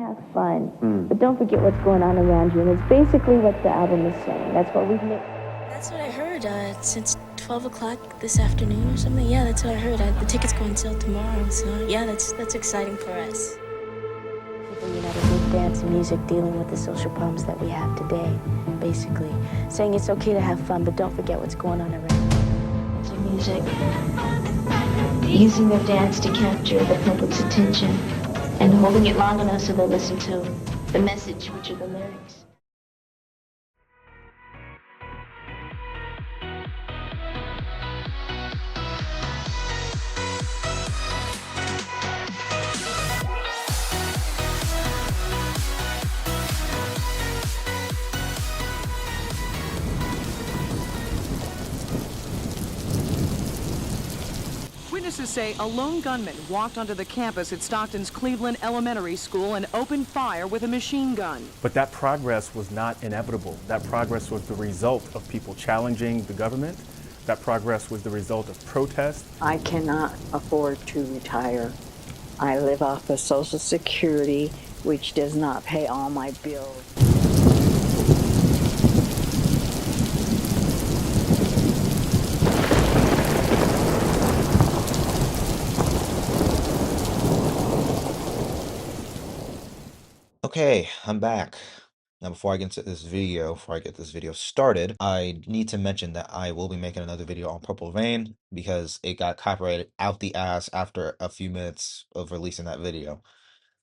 have fun, but don't forget what's going on around you. And it's basically what the album is saying. That's what we've made. That's what I heard, since 12 o'clock this afternoon or something. Yeah, that's what I heard. The tickets go on sale tomorrow, so yeah, that's exciting for us. People united with dance and music, dealing with the social problems that we have today, basically. Saying it's okay to have fun, but don't forget what's going on around you. It's music. Using their dance to capture the public's attention and holding it long enough so they'll listen to the message, which are the lyrics. Witnesses say a lone gunman walked onto the campus at Stockton's Cleveland Elementary School and opened fire with a machine gun. But that progress was not inevitable. That progress was the result of people challenging the government. That progress was the result of protest. I cannot afford to retire. I live off of Social Security, which does not pay all my bills. Okay, I'm back. Now, before I get this video started, I need to mention that I will be making another video on Purple Rain because it got copyrighted out the ass after a few minutes of releasing that video.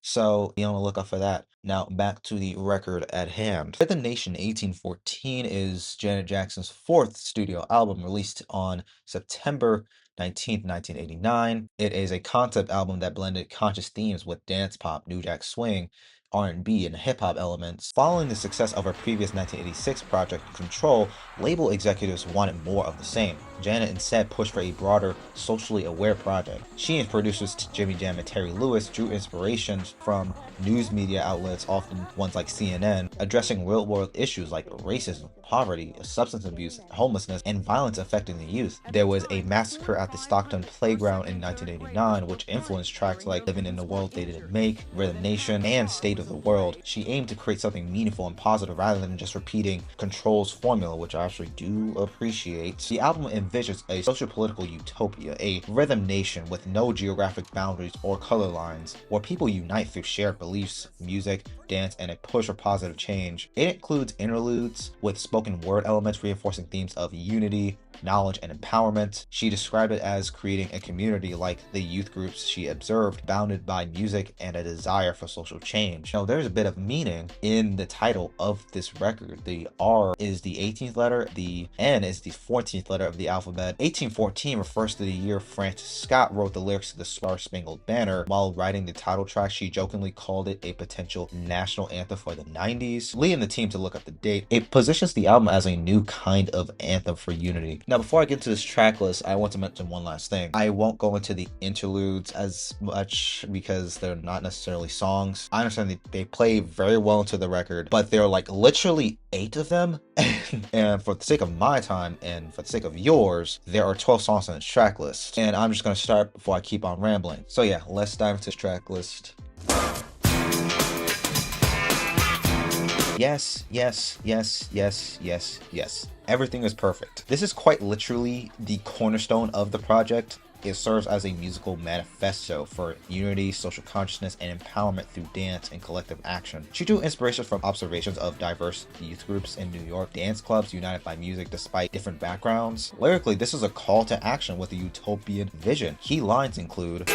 So be on the lookout for that. Now, back to the record at hand. Rhythm Nation 1814 is Janet Jackson's fourth studio album, released on September 19th, 1989. It is a concept album that blended conscious themes with dance pop, new jack swing, R&B, and hip-hop elements. Following the success of her previous 1986 project, Control, label executives wanted more of the same. Janet instead pushed for a broader, socially aware project. She and producers Jimmy Jam and Terry Lewis drew inspirations from news media outlets, often ones like CNN, addressing real-world issues like racism, poverty, substance abuse, homelessness, and violence affecting the youth. There was a massacre at the Stockton Playground in 1989, which influenced tracks like Living in the World They Didn't Make, Rhythm Nation, and State of the World. She aimed to create something meaningful and positive rather than just repeating Control's formula, which I actually do appreciate. The album envisions a socio-political utopia, a rhythm nation with no geographic boundaries or color lines, where people unite through shared beliefs, music, dance, and a push for positive change. It includes interludes with spoken word elements reinforcing themes of unity, knowledge, and empowerment. She described it as creating a community like the youth groups she observed, bounded by music and a desire for social change. Now, there's a bit of meaning in the title of this record. The R is the 18th letter, the N is the 14th letter of the alphabet. 1814 refers to the year Francis Scott wrote the lyrics to the Star Spangled Banner. While writing the title track, she jokingly called it a potential national anthem for the 90s. Leading the team to look up the date, it positions the album as a new kind of anthem for unity. Now, before I get to this track list, I want to mention one last thing. I won't go into the interludes as much because they're not necessarily songs. I understand they play very well into the record, but there are like literally 8 of them. And for the sake of my time and for the sake of yours, there are 12 songs on this track list. And I'm just going to start before I keep on rambling. So yeah, let's dive into this track list. Yes, yes, yes, yes, yes, yes. Everything is perfect. This is quite literally the cornerstone of the project. It serves as a musical manifesto for unity, social consciousness, and empowerment through dance and collective action. She drew inspiration from observations of diverse youth groups in New York, dance clubs united by music despite different backgrounds. Lyrically, this is a call to action with a utopian vision. Key lines include,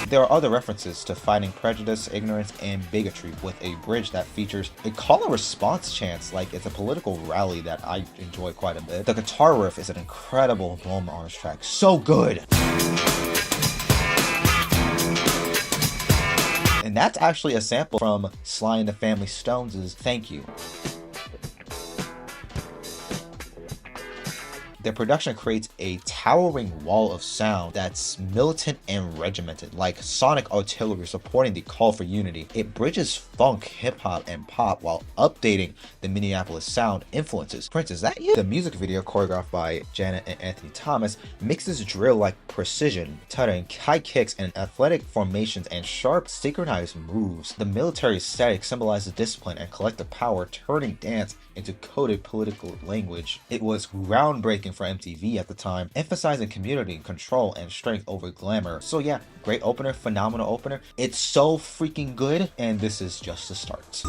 there are other references to fighting prejudice, ignorance, and bigotry with a bridge that features a call and response chants like it's a political rally that I enjoy quite a bit. The guitar riff is an incredible moment on this track. So good! And that's actually a sample from Sly and the Family Stones' Thank You. Their production creates a towering wall of sound that's militant and regimented, like sonic artillery supporting the call for unity. It bridges funk, hip-hop, and pop while updating the Minneapolis sound influences. Prince, is that you? The music video, choreographed by Janet and Anthony Thomas, mixes drill-like precision, tuttering, high kicks, and athletic formations and sharp, synchronized moves. The military aesthetic symbolizes discipline and collective power, turning dance into coded political language. It was groundbreaking for MTV at the time, emphasizing community, control, and strength over glamour. So yeah, great opener, phenomenal opener. It's so freaking good, and this is just the start.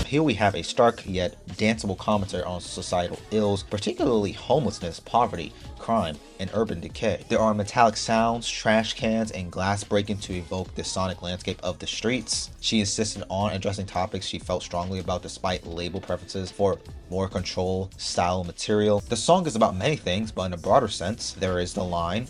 Here we have a stark yet danceable commentary on societal ills, particularly homelessness, poverty, crime, and urban decay. There are metallic sounds, trash cans, and glass breaking to evoke the sonic landscape of the streets. She insisted on addressing topics she felt strongly about despite label preferences for more control, style, material. The song is about many things, but in a broader sense, there is the line,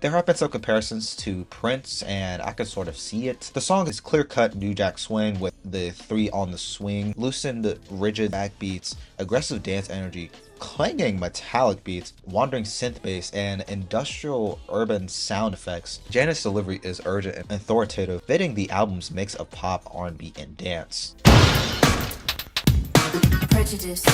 there have been some comparisons to Prince, and I could sort of see it. The song is clear-cut New Jack Swing with the 3 on the swing, loosened rigid backbeats, aggressive dance energy, clanging metallic beats, wandering synth bass, and industrial urban sound effects. Janet's delivery is urgent and authoritative, fitting the album's mix of pop, R&B, and dance. Prejudice.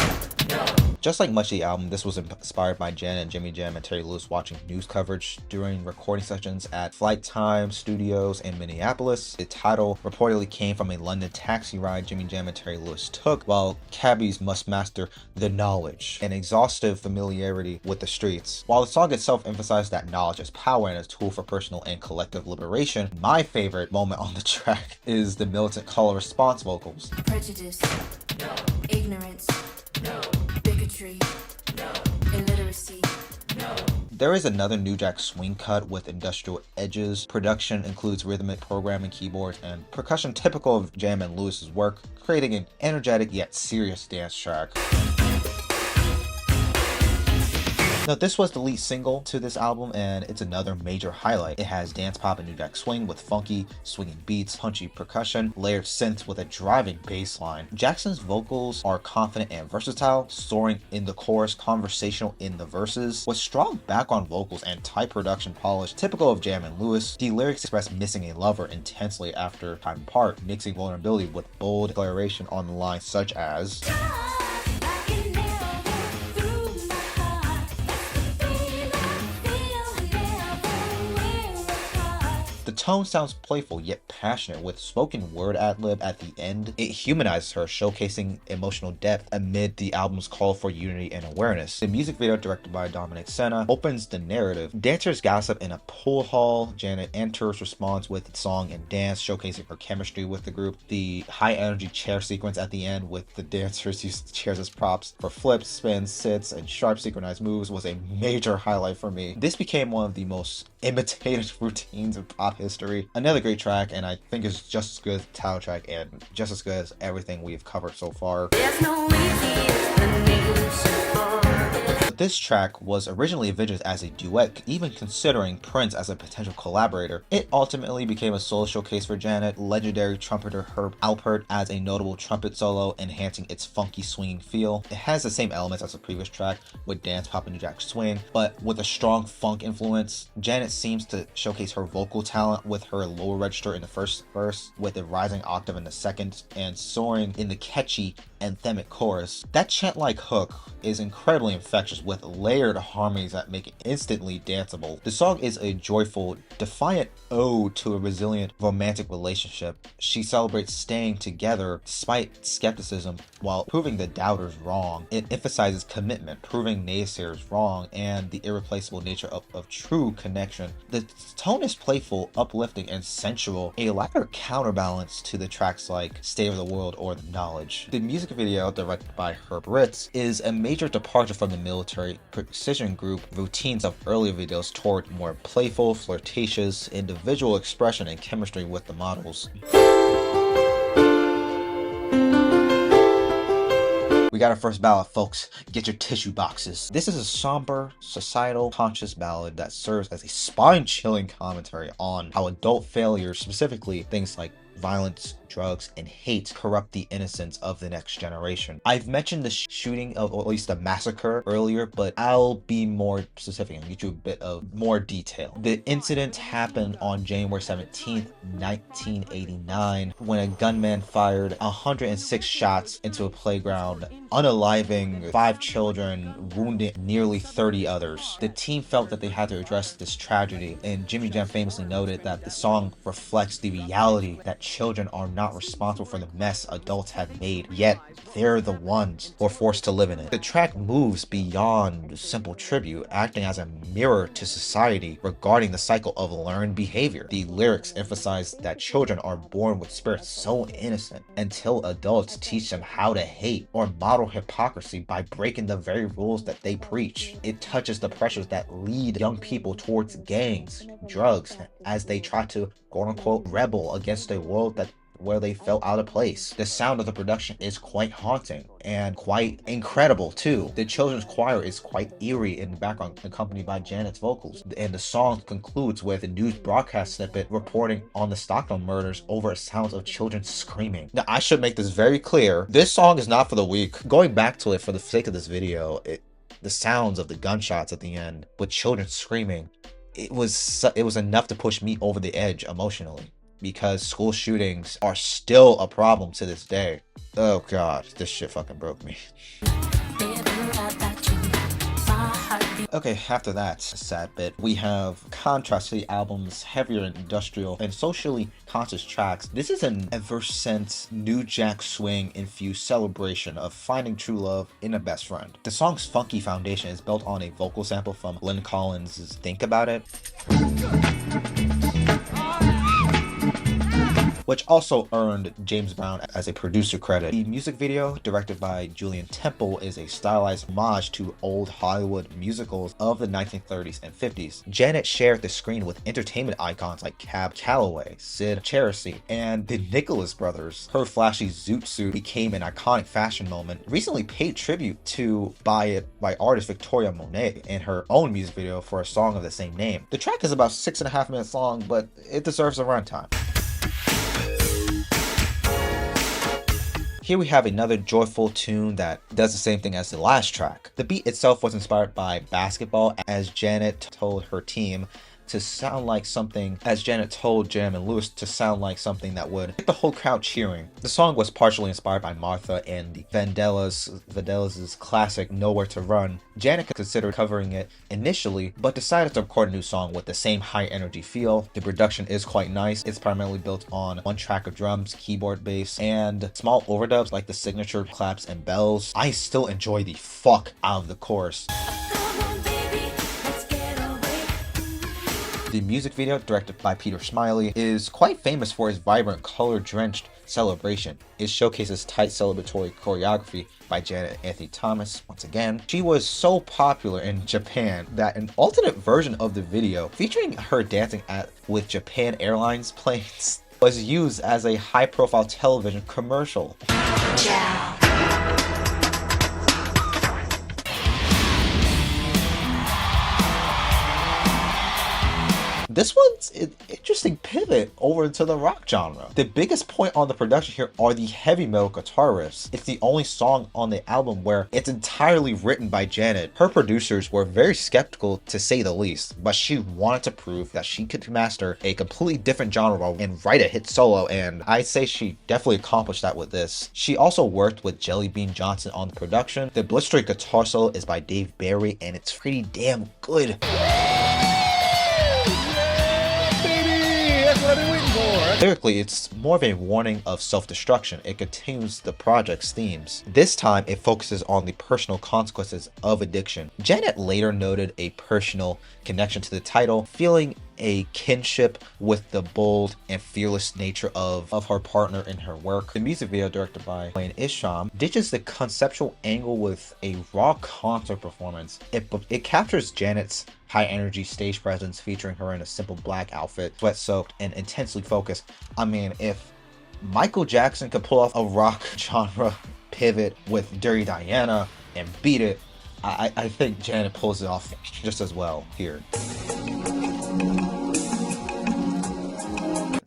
Just like much of the album, this was inspired by Janet and Jimmy Jam and Terry Lewis watching news coverage during recording sessions at Flight Time Studios in Minneapolis. The title reportedly came from a London taxi ride Jimmy Jam and Terry Lewis took while cabbies must master the knowledge and exhaustive familiarity with the streets. While the song itself emphasized that knowledge is power and a tool for personal and collective liberation, my favorite moment on the track is the militant call and response vocals. Prejudice. No. Ignorance. No. Bigotry. No. Illiteracy. No. There is another New Jack Swing cut with industrial edges. Production includes rhythmic programming, keyboards, and percussion typical of Jam and Lewis's work, creating an energetic yet serious dance track. Now, this was the lead single to this album, and it's another major highlight. It has dance pop and New Jack Swing with funky, swinging beats, punchy percussion, layered synths with a driving bass line. Jackson's vocals are confident and versatile, soaring in the chorus, conversational in the verses, with strong background vocals and tight production polish, typical of Jam and Lewis. The lyrics express missing a lover intensely after time apart, mixing vulnerability with bold declaration on the line such as, the tone sounds playful yet passionate, with spoken word ad-lib at the end. It humanizes her, showcasing emotional depth amid the album's call for unity and awareness. The music video, directed by Dominic Sena, opens the narrative. Dancers gossip in a pool hall. Janet enters, responds with song and dance, showcasing her chemistry with the group. The high-energy chair sequence at the end, with the dancers using chairs as props for flips, spins, sits, and sharp synchronized moves, was a major highlight for me. This became one of the most imitated routines of pop history. Another great track, and I think is just as good as the title track and just as good as everything we've covered so far. This track was originally envisioned as a duet, even considering Prince as a potential collaborator. It ultimately became a solo showcase for Janet. Legendary trumpeter Herb Alpert adds a notable trumpet solo, enhancing its funky swinging feel. It has the same elements as the previous track, with dance pop and New Jack Swing, but with a strong funk influence. Janet seems to showcase her vocal talent with her lower register in the first verse, with a rising octave in the second, and soaring in the catchy anthemic chorus. That chant-like hook is incredibly infectious, with layered harmonies that make it instantly danceable. The song is a joyful, defiant ode to a resilient romantic relationship. She celebrates staying together despite skepticism while proving the doubters wrong. It emphasizes commitment, proving naysayers wrong, and the irreplaceable nature of true connection. The tone is playful, uplifting, and sensual, a lighter counterbalance to the tracks like State of the World or The Knowledge. The music video, directed by Herb Ritz, is a major departure from the military precision group routines of earlier videos toward more playful, flirtatious, individual expression and chemistry with the models. We got our first ballad, folks. Get your tissue boxes. This is a somber, societal, conscious ballad that serves as a spine-chilling commentary on how adult failures, specifically things like violence, drugs, and hate, corrupt the innocence of the next generation. I've mentioned the shooting of, or at least the massacre earlier, but I'll be more specific and get you a bit of more detail. The incident happened on January 17th, 1989, when a gunman fired 106 shots into a playground, unaliving 5 children, wounding nearly 30 others. The team felt that they had to address this tragedy, and Jimmy Jam famously noted that the song reflects the reality that children are not responsible for the mess adults have made, yet they're the ones who are forced to live in it. The track moves beyond simple tribute, acting as a mirror to society regarding the cycle of learned behavior. The lyrics emphasize that children are born with spirits so innocent until adults teach them how to hate or model hypocrisy by breaking the very rules that they preach. It touches the pressures that lead young people towards gangs, drugs, as they try to quote-unquote rebel against a world where they felt out of place. The sound of the production is quite haunting and quite incredible too. The children's choir is quite eerie in the background, accompanied by Janet's vocals. And the song concludes with a news broadcast snippet reporting on the Stockton murders over sounds of children screaming. Now, I should make this very clear. This song is not for the weak. Going back to it for the sake of this video, the sounds of the gunshots at the end with children screaming, it was enough to push me over the edge emotionally, because school shootings are still a problem to this day. Oh god, this shit fucking broke me. Okay, after that sad bit, we have contrast to the album's heavier industrial and socially conscious tracks. This is an ever-since New Jack Swing infused celebration of finding true love in a best friend. The song's funky foundation is built on a vocal sample from Lynn Collins' Think About It, which also earned James Brown as a producer credit. The music video, directed by Julian Temple, is a stylized homage to old Hollywood musicals of the 1930s and 50s. Janet shared the screen with entertainment icons like Cab Calloway, Sid Charity, and the Nicholas brothers. Her flashy zoot suit became an iconic fashion moment, recently paid tribute to by artist Victoria Monet in her own music video for a song of the same name. The track is about 6.5 minutes long, but it deserves a runtime. Here we have another joyful tune that does the same thing as the last track. The beat itself was inspired by basketball, as Janet told her team to sound like something, as Janet told Jam and Lewis to sound like something that would get the whole crowd cheering. The song was partially inspired by Martha and the Vandellas' classic Nowhere to Run. Janet considered covering it initially, but decided to record a new song with the same high energy feel. The production is quite nice. It's primarily built on one track of drums, keyboard, bass, and small overdubs like the signature claps and bells. I still enjoy the fuck out of the chorus. The music video, directed by Peter Smiley, is quite famous for its vibrant, color-drenched celebration. It showcases tight celebratory choreography by Janet Anthony Thomas. Once again, she was so popular in Japan that an alternate version of the video, featuring her dancing with Japan Airlines planes, was used as a high-profile television commercial. Ciao. This one's an interesting pivot over into the rock genre. The biggest point on the production here are the heavy metal guitar riffs. It's the only song on the album where it's entirely written by Janet. Her producers were very skeptical, to say the least, but she wanted to prove that she could master a completely different genre and write a hit solo, and I'd say she definitely accomplished that with this. She also worked with Jelly Bean Johnson on the production. The blistering guitar solo is by Dave Barry, and it's pretty damn good. Lyrically, it's more of a warning of self-destruction. It continues the project's themes. This time, it focuses on the personal consequences of addiction. Janet later noted a personal connection to the title, feeling a kinship with the bold and fearless nature of her partner in her work. The music video, directed by Wayne Isham, ditches the conceptual angle with a raw concert performance. It captures Janet's high energy stage presence, featuring her in a simple black outfit, sweat soaked and intensely focused. I mean, if Michael Jackson could pull off a rock genre pivot with Dirty Diana and Beat It, I think Janet pulls it off just as well here.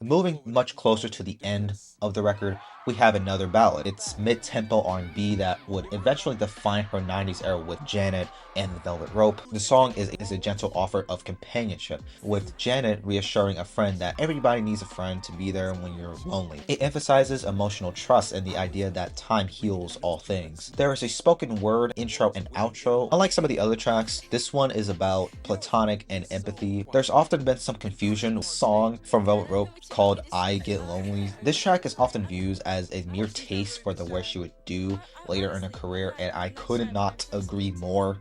Moving much closer to the end of the record, we have another ballad. It's mid-tempo R&B that would eventually define her 90s era with Janet and the Velvet Rope. The song is a gentle offer of companionship, with Janet reassuring a friend that everybody needs a friend to be there when you're lonely. It emphasizes emotional trust and the idea that time heals all things. There is a spoken word intro and outro. Unlike some of the other tracks, this one is about platonic and empathy. There's often been some confusion with a song from Velvet Rope called I Get Lonely. This track is often viewed as a mere taste for the work she would do later in her career, and I could not agree more.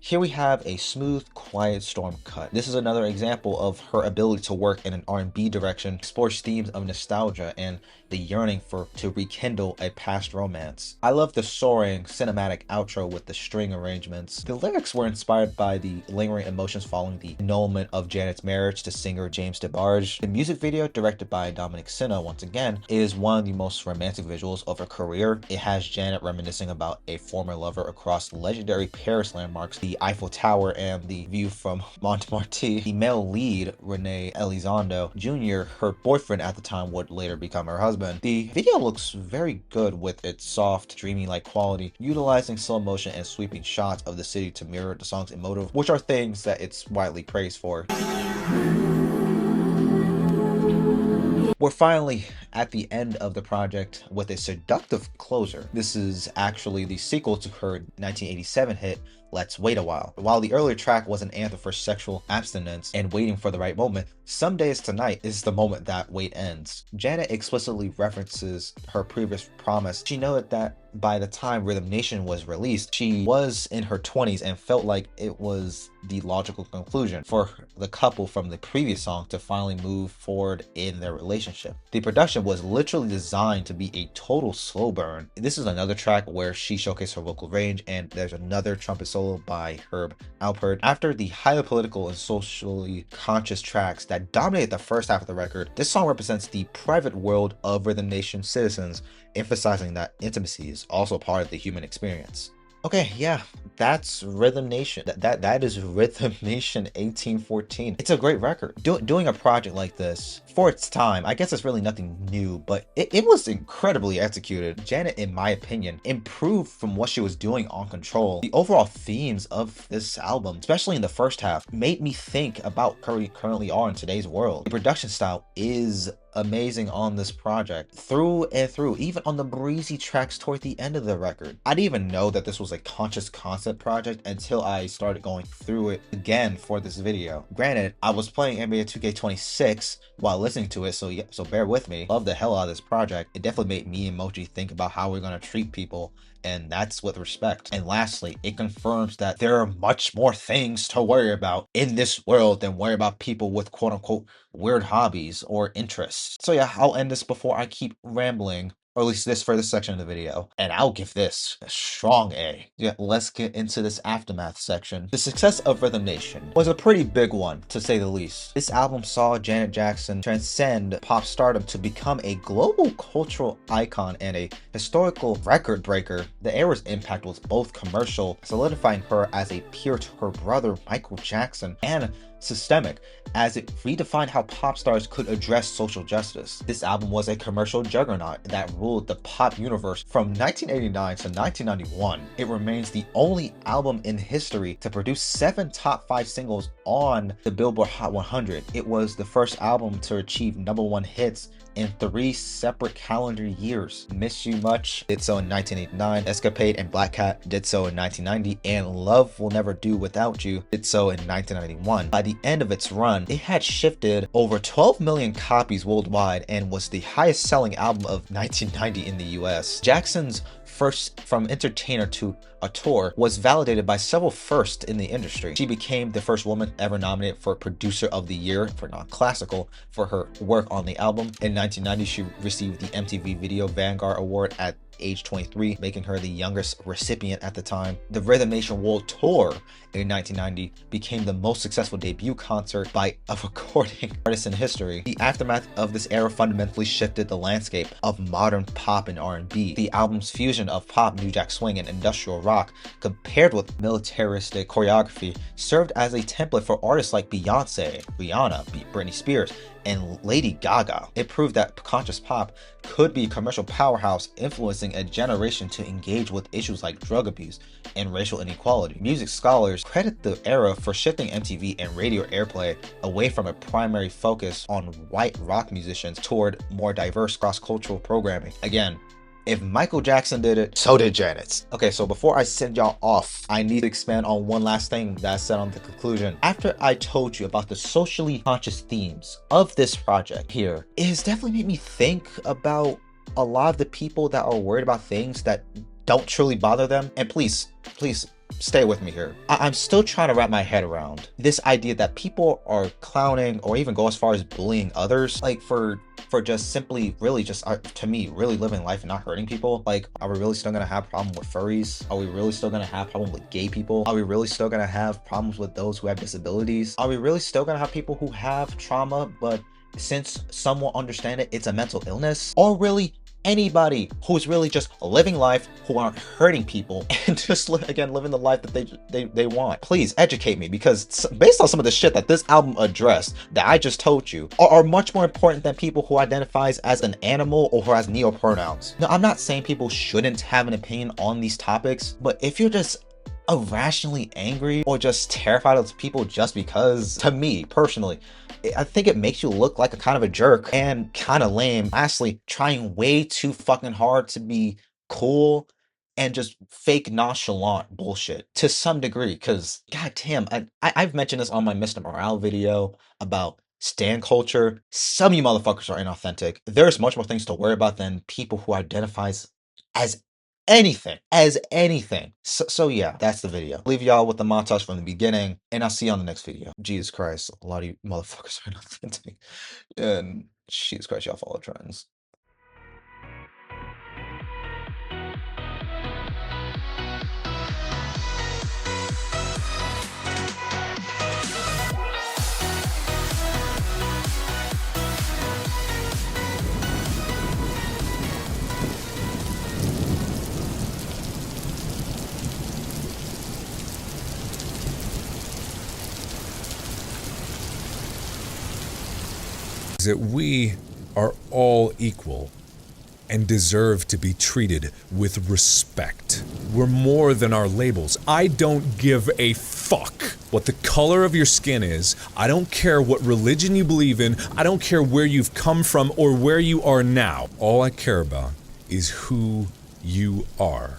Here we have a smooth, quiet storm cut. This is another example of her ability to work in an R&B direction, explores themes of nostalgia and the yearning to rekindle a past romance. I love the soaring cinematic outro with the string arrangements. The lyrics were inspired by the lingering emotions following the annulment of Janet's marriage to singer James DeBarge. The music video, directed by Dominic Sena once again, is one of the most romantic visuals of her career. It has Janet reminiscing about a former lover across legendary Paris landmarks, the Eiffel Tower and the view from Montmartre. The male lead, Rene Elizondo Jr., her boyfriend at the time, would later become her husband. The video looks very good with its soft, dreamy-like quality, utilizing slow motion and sweeping shots of the city to mirror the song's emotive, which are things that it's widely praised for. We're finally at the end of the project with a seductive closer. This is actually the sequel to her 1987 hit, Let's Wait a While. While the earlier track was an anthem for sexual abstinence and waiting for the right moment, Some Days Tonight is the moment that wait ends. Janet explicitly references her previous promise. She noted that by the time Rhythm Nation was released, she was in her 20s and felt like it was the logical conclusion for the couple from the previous song to finally move forward in their relationship. The production was literally designed to be a total slow burn. This is another track where she showcased her vocal range, and there's another trumpet solo by Herb Alpert. After the highly political and socially conscious tracks that dominate the first half of the record, this song represents the private world of Rhythm Nation citizens, emphasizing that intimacy is also part of the human experience. Okay, yeah, that's Rhythm Nation. That is Rhythm Nation 1814. It's a great record. Doing a project like this for its time, I guess it's really nothing new, but it was incredibly executed. Janet, in my opinion, improved from what she was doing on Control. The overall themes of this album, especially in the first half, made me think about where we currently are in today's world. The production style is amazing on this project, through and through, even on the breezy tracks toward the end of the record. I didn't even know that this was a conscious concept project until I started going through it again for this video. Granted, I was playing NBA 2K26 while listening to it, so bear with me. Love the hell out of this project. It definitely made me and Moji think about how we're gonna treat people, and that's with respect. And lastly, it confirms that there are much more things to worry about in this world than worry about people with quote-unquote weird hobbies or interests. So yeah, I'll end this before I keep rambling, or at least this for this section of the video, and I'll give this a strong A. Yeah, let's get into this aftermath section. The success of Rhythm Nation was a pretty big one, to say the least. This album saw Janet Jackson transcend pop stardom to become a global cultural icon and a historical record breaker. The era's impact was both commercial, solidifying her as a peer to her brother Michael Jackson, and systemic, as it redefined how pop stars could address social justice. This album was a commercial juggernaut that ruled the pop universe from 1989 to 1991. It remains the only album in history to produce 7 top 5 singles on the Billboard Hot 100. It was the first album to achieve #1 hits in 3 separate calendar years. Miss You Much did so in 1989, Escapade and Black Cat did so in 1990, and Love Will Never Do Without You did so in 1991. By the end of its run, it had shifted over 12 million copies worldwide and was the highest selling album of 1990 in the US. Jackson's first from entertainer to a tour was validated by several firsts in the industry. She became the first woman ever nominated for Producer of the Year for non-classical for her work on the album. In 1990, she received the MTV Video Vanguard Award at age 23, making her the youngest recipient at the time. The Rhythm Nation World Tour in 1990 became the most successful debut concert by a recording artist in history. The aftermath of this era fundamentally shifted the landscape of modern pop and R&B. The album's fusion of pop, New Jack Swing, and industrial rock, compared with militaristic choreography, served as a template for artists like Beyonce, Rihanna, Britney Spears, and Lady Gaga. It proved that conscious pop could be a commercial powerhouse, influencing a generation to engage with issues like drug abuse and racial inequality. Music scholars credit the era for shifting MTV and radio airplay away from a primary focus on white rock musicians toward more diverse cross-cultural programming. Again, if Michael Jackson did it, so did Janet's. Okay, so before I send y'all off, I need to expand on one last thing that I said on the conclusion. After I told you about the socially conscious themes of this project here, it has definitely made me think about a lot of the people that are worried about things that don't truly bother them. And please stay with me here. I'm still trying to wrap my head around this idea that people are clowning or even go as far as bullying others, like for just simply really just to me really living life and not hurting people. Like, are we really still gonna have problem with furries? Are we really still gonna have problem with gay people? Are we really still gonna have problems with those who have disabilities? Are we really still gonna have people who have trauma, but since some will understand it, it's a mental illness? Or really anybody who's really just living life, who aren't hurting people, and just living the life that they want? Please educate me, because based on some of the shit that this album addressed that I just told you are much more important than people who identifies as an animal or who has neo pronouns. Now, I'm not saying people shouldn't have an opinion on these topics, but if you're just irrationally angry or just terrified of people just because, to me personally, I think it makes you look like a kind of a jerk and kind of lame. Lastly, trying way too fucking hard to be cool and just fake nonchalant bullshit to some degree, because goddamn, I've mentioned this on my Mr. Morale video about stan culture. Some of you motherfuckers are inauthentic. There's much more things to worry about than people who identifies as anything. So yeah, that's the video. Leave y'all with the montage from the beginning, and I'll see you on the next video. Jesus Christ, a lot of you motherfuckers are inauthentic, and Jesus Christ, y'all follow trends. That we are all equal and deserve to be treated with respect. We're more than our labels. I don't give a fuck what the color of your skin is. I don't care what religion you believe in. I don't care where you've come from or where you are now. All I care about is who you are.